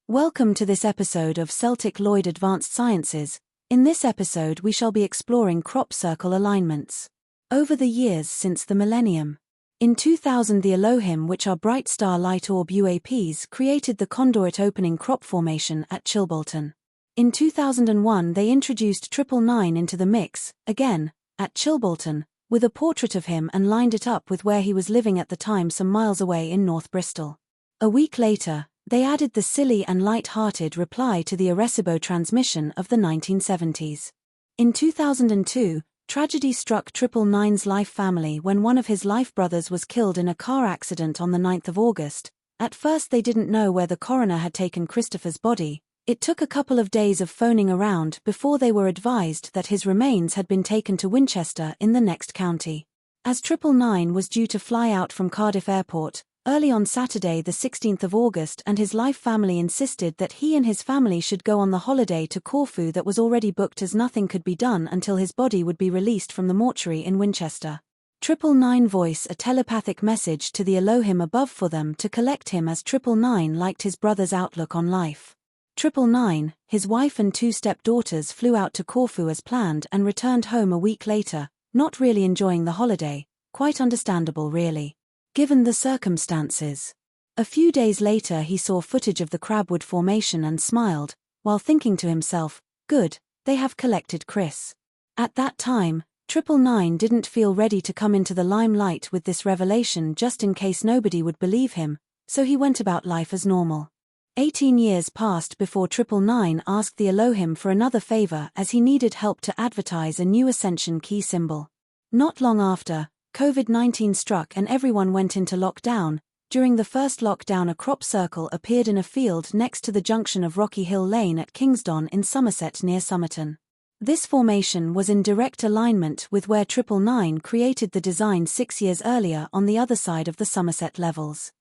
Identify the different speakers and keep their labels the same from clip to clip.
Speaker 1: Welcome to this episode of Celtic Lloyd Advanced Sciences. In this episode we shall be exploring crop circle alignments. Over the years since the millennium. In 2000 the Elohim, which are bright star light orb UAPs, created the conduit opening crop formation at Chilbolton. In 2001 they introduced 999 into the mix, again, at Chilbolton, with a portrait of him and lined it up with where he was living at the time some miles away in North Bristol. A week later, they added the silly and light-hearted reply to the Arecibo transmission of the 1970s. In 2002, tragedy struck 999's life family when one of his life brothers was killed in a car accident on the 9th of August. At first they didn't know where the coroner had taken Christopher's body. It took a couple of days of phoning around before they were advised that his remains had been taken to Winchester in the next county. As 999 was due to fly out from Cardiff Airport early on Saturday the 16th of August, and his life family insisted that he and his family should go on the holiday to Corfu that was already booked, as nothing could be done until his body would be released from the mortuary in Winchester. 999 voice a telepathic message to the Elohim above for them to collect him, as 999 liked his brother's outlook on life. 999, his wife and two stepdaughters flew out to Corfu as planned and returned home a week later, not really enjoying the holiday, quite understandable really, given the circumstances. A few days later he saw footage of the Crabwood formation and smiled, while thinking to himself, good, they have collected Chris. At that time, 999 didn't feel ready to come into the limelight with this revelation just in case nobody would believe him, so he went about life as normal. 18 years passed before 999 asked the Elohim for another favor, as he needed help to advertise a new Ascension key symbol. Not long after, COVID-19 struck and everyone went into lockdown. During the first lockdown a crop circle appeared in a field next to the junction of Rocky Hill Lane at Kingsdon in Somerset near Somerton. This formation was in direct alignment with where 999 created the design 6 years earlier on the other side of the Somerset levels.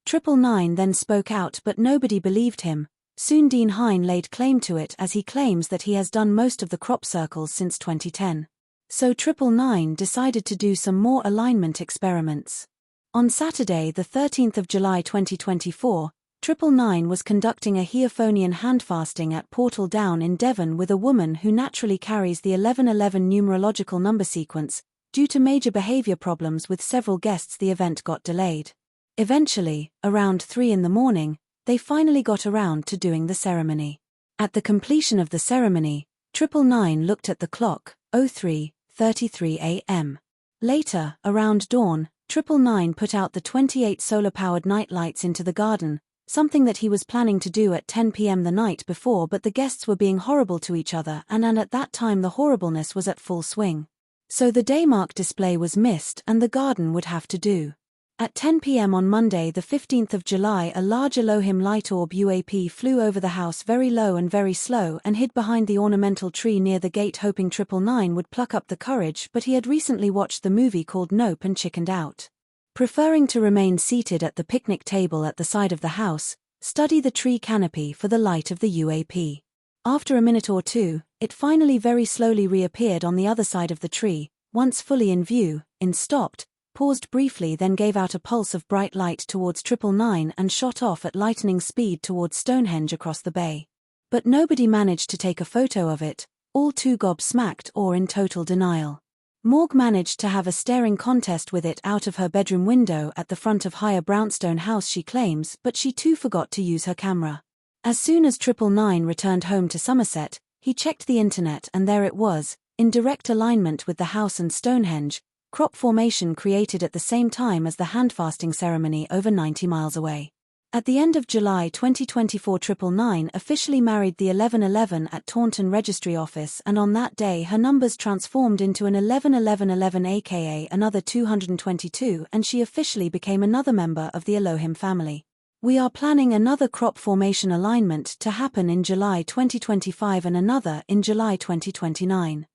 Speaker 1: 999 then spoke out, but nobody believed him. Soon Dean Hine laid claim to it, as he claims that he has done most of the crop circles since 2010. So 999 decided to do some more alignment experiments. On Saturday the 13th of July 2024, 999 was conducting a Heophonian handfasting at Portal Down in Devon with a woman who naturally carries the 1111 numerological number sequence. Due to major behavior problems with several guests the event got delayed. Eventually, around 3 in the morning, they finally got around to doing the ceremony. At the completion of the ceremony, 999 looked at the clock, 03:33 a.m. Later, around dawn, 999 put out the 28 solar-powered nightlights into the garden, something that he was planning to do at 10 p.m. the night before, but the guests were being horrible to each other and at that time the horribleness was at full swing. So the daymark display was missed and the garden would have to do. At 10 p.m. on Monday the 15th of July a large Elohim light orb UAP flew over the house very low and very slow and hid behind the ornamental tree near the gate, hoping 999 would pluck up the courage, but he had recently watched the movie called Nope and chickened out. Preferring to remain seated at the picnic table at the side of the house, study the tree canopy for the light of the UAP. After a minute or two, it finally very slowly reappeared on the other side of the tree. Once fully in view, stopped, paused briefly, then gave out a pulse of bright light towards 999 and shot off at lightning speed towards Stonehenge across the bay. But nobody managed to take a photo of it, all too gobsmacked or in total denial. Morg managed to have a staring contest with it out of her bedroom window at the front of Higher Brownstone House, she claims, but she too forgot to use her camera. As soon as 999 returned home to Somerset, he checked the internet and there it was, in direct alignment with the house and Stonehenge, crop formation created at the same time as the handfasting ceremony over 90 miles away. At the end of July 2024 999 officially married the 1111 at Taunton Registry Office, and on that day her numbers transformed into an 111111 aka another 222, and she officially became another member of the Elohim family. We are planning another crop formation alignment to happen in July 2025 and another in July 2029.